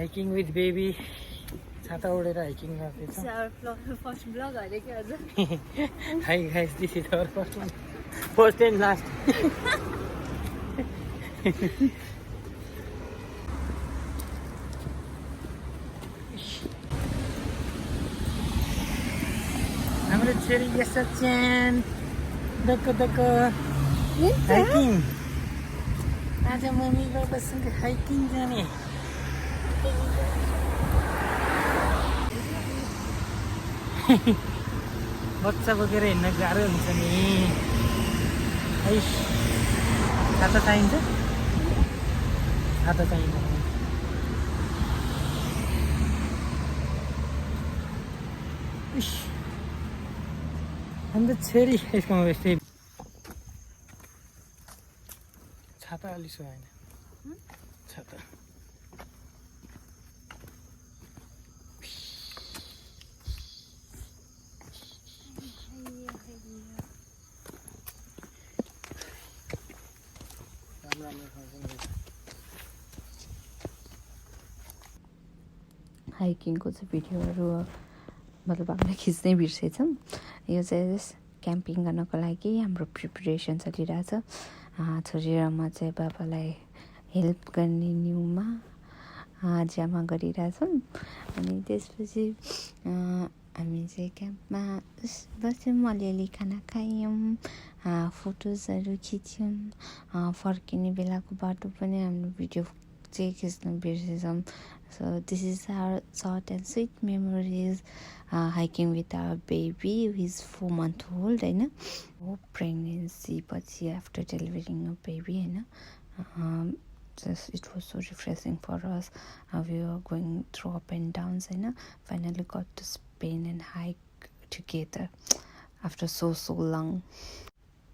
Hiking with baby. छाता ओढेर hiking गर्दैछौँ. फर्स्ट ब्लग अरे कि आज. Hi guys, this is our first and last. हाम्रो छोरी यसो च्यान दक्क हाइकिङ. आज मम्मी बाबासँग हाइकिङ जाने. बच्चा बोकेर हिँड्न गाह्रो हुन्छ नि. है छाता चाहिन्छ. छाता चाहिन्छ. हाम्रो छोरी यसकोमा यस्तै छाता अलि सुहाएन. छाता हाइकिङको चाहिँ भिडियोहरू मतलब हामीले खिच्नै बिर्सेछौँ. यो चाहिँ क्याम्पिङ गर्नको लागि हाम्रो प्रिपरेसन चलिरहेछ. छोरी र म चाहिँ बाबालाई हेल्प गर्ने न्युमा जामा गरिरहेछौँ. अनि त्यसपछि हामी चाहिँ क्याम्पमा बस्यौँ, अलिअलि खाना खायौँ, फोटोजहरू खिच्यौँ. फर्किने बेलाको बाटो पनि हाम्रो भिडियो चाहिँ खिच्न बिर्सेछौँ. So this is our short and sweet memories hiking with our baby who is 4 months old. होइन, pregnancy पछि after delivering a baby, होइन. Just it was so refreshing for us. We were going through up and downs, होइन. Finally got to spend and hike together after so long.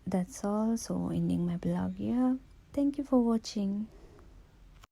That's all. So ending my blog here. Thank you for watching.